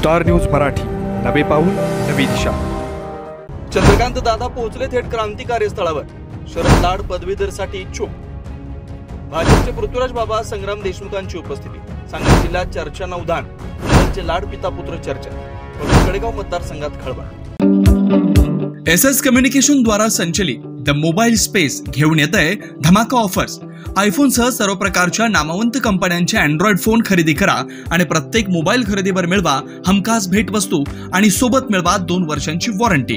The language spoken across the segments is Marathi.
स्टार न्यूज मराठी, नवे पाऊल नवी दिशा। चंद्रकांत दादा पोहोचले थेट क्रांती कार्यस्थळावर। शरद लाड पदवीधरसाठी इच्छुक। भाजपचे पृथ्वीराज बाबा संग्राम देशमुखांची उपस्थिती। सांगली जिल्ह्यात चर्चांना उधाण। त्यांचे लाड पिता पुत्र चर्चा। कडेगाव मतदारसंघात खळबळ। SS कम्युनिकेशन द्वारा संचलित द मोबाईल स्पेस घेऊन येत आहे धमाका ऑफर्स। आयफोन सह सर्व प्रकारच्या नामवंत कंपन्यांचे अँड्रॉइड फोन खरेदी करा आणि प्रत्येक मोबाईल खरेदीवर मिळवा हमखास भेटवस्तू आणि सोबत मिळवा 2 वर्षांची वॉरंटी।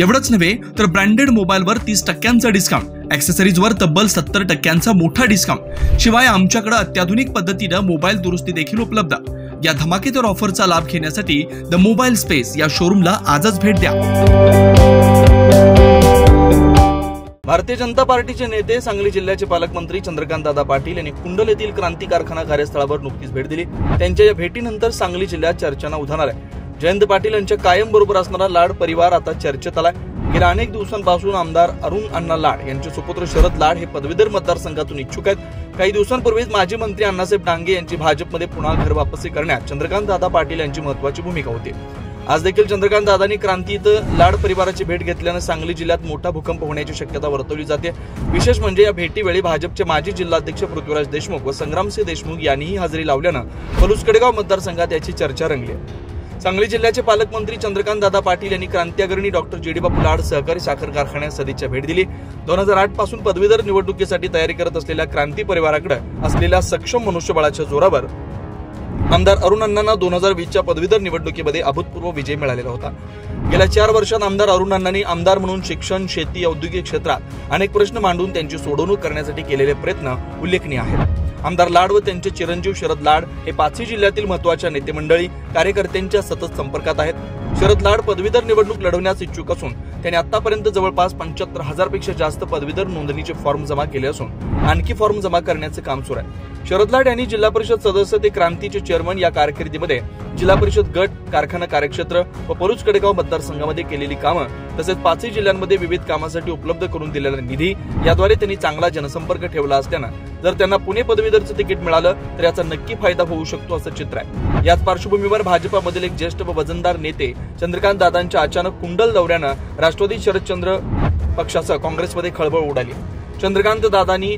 एवढंच नव्हे तर ब्रँडेड मोबाईलवर 30% डिस्काउंट, ॲक्सेसरीजवर तब्बल 70% मोठा डिस्काउंट। शिवाय आमच्याकडे अत्याधुनिक पद्धतीने मोबाईल दुरुस्ती देखील उपलब्ध। या धमाकेदार ऑफरचा लाभ घेण्यासाठी द मोबाईल स्पेस या शोरूमला आजच भेट द्या। भारतीय जनता पार्टीचे नेते सांगली जिल्ह्याचे पालकमंत्री चंद्रकांत दादा पाटील यांनी कुंडल येथील क्रांती कारखाना कार्यस्थळावर नुकतीच भेट दिली। त्यांच्या या भेटीनंतर सांगली जिल्ह्यात चर्चांना उधाण आलंय। जयंत पाटील यांच्या कायम बरोबर असणारा लाड परिवार आता चर्चेत आलाय। गेल्या अनेक दिवसांपासून आमदार अरुण अण्णा लाड यांचे सुपुत्र शरद लाड हे पदवीधर मतदारसंघातून इच्छुक आहेत। काही दिवसांपूर्वीच माजी मंत्री अण्णासाहेब डांगे यांची भाजपमध्ये पुन्हा घर वापसी करण्यात चंद्रकांत दादा पाटील यांची महत्त्वाची भूमिका होती। आज देखील चंद्रकांत दादांनी क्रांती इथं लाड परिवाराची भेट घेतल्याने सांगली जिल्ह्यात मोठा भूकंप होण्याची शक्यता वर्तवली जाते। विशेष म्हणजे या भेटीवेळी भाजपचे माजी जिल्हाध्यक्ष पृथ्वीराज देशमुख व संग्रामसिंह देशमुख यांनीही हजेरी लावल्यानं पलूस कडेगाव मतदारसंघात याची चर्चा रंगली आहे। सांगली जिल्ह्याचे पालकमंत्री चंद्रकांत दादा पाटील यांनी क्रांती अग्रणी डॉक्टर जी.डी. बापू लाड सहकारी साखर कारखान्यात सदिच्छा भेट दिली। 2008 पासून पदवीधर निवडणुकीसाठी तयारी करत असलेल्या क्रांती परिवाराकडे असलेल्या सक्षम मनुष्यबळाच्या जोरावर आमदार अरुण अण्णांना 2020च्या पदवीधर निवडणुकीमध्ये अभूतपूर्व विजय मिळालेला होता। गेल्या 4 वर्षात आमदार अरुण अण्णांनी आमदार म्हणून शिक्षण, शेती, औद्योगिक क्षेत्रात अनेक प्रश्न मांडून त्यांची सोडवणूक करण्यासाठी केलेले प्रयत्न उल्लेखनीय आहेत। आमदार लाड व त्यांचे चिरंजीव शरद लाड हे 5ही जिल्ह्यातील महत्त्वाच्या नेते मंडळी कार्यकर्त्यांच्या सतत संपर्कात आहेत। शरद लाड पदवीधर निवडणूक लढवण्यास इच्छुक असून त्यांनी आतापर्यंत जवळपास 75,000 पेक्षा जास्त पदवीधर नोंदणीचे फॉर्म जमा केले असून आणखी फॉर्म जमा करण्याचे काम सुरू आहे। शरद लाड यांनी जिल्हा परिषद सदस्य ते क्रांतीचे चेअरमन या कारकिर्दीमध्ये जिल्हा परिषद गट, कारखाना कार्यक्षेत्र व पलूस कडेगाव मतदारसंघामध्ये केलेली कामं तसेच 5ही जिल्ह्यांमध्ये विविध कामासाठी उपलब्ध करून दिलेला निधी याद्वारे त्यांनी चांगला जनसंपर्क ठेवला असल्यानं जर त्यांना पुणे पदवीधरचं तिकीट मिळालं तर याचा नक्की फायदा होऊ शकतो असं चित्र आहे। याच पार्श्वभूमीवर भाजपामधील एक ज्येष्ठ व वजनदार नेते चंद्रकांत दादांच्या अचानक कुंडल दौऱ्यानं राष्ट्रवादी शरदचंद्र पक्षासह काँग्रेसमध्ये खळबळ उडाली। चंद्रकांत दादांनी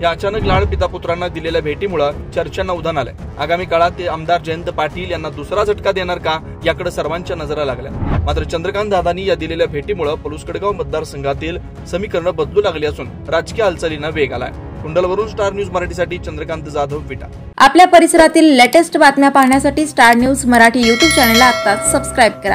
या अचानक लाड पिता पुत्रांना दिलेल्या भेटीमुळे चर्चांना उधाण आलंय। आगामी काळात ते आमदार जयंत पाटील यांना दुसरा झटका देणार का याकडे सर्वांच्या नजरा लागल्या। मात्र चंद्रकांत दादांनी या दिलेल्या भेटीमुळे पलूस कडेगाव मतदारसंघातील समीकरण बदलू लागली असून राजकीय हालचालींना वेग आलाय। कुंडलवरून स्टार न्यूज मराठीसाठी चंद्रकांत जाधव, विटा। आपल्या परिसरातील लेटेस्ट बातम्या पाहण्यासाठी स्टार न्यूज मराठी YouTube चॅनलला आता सबस्क्राइब करा।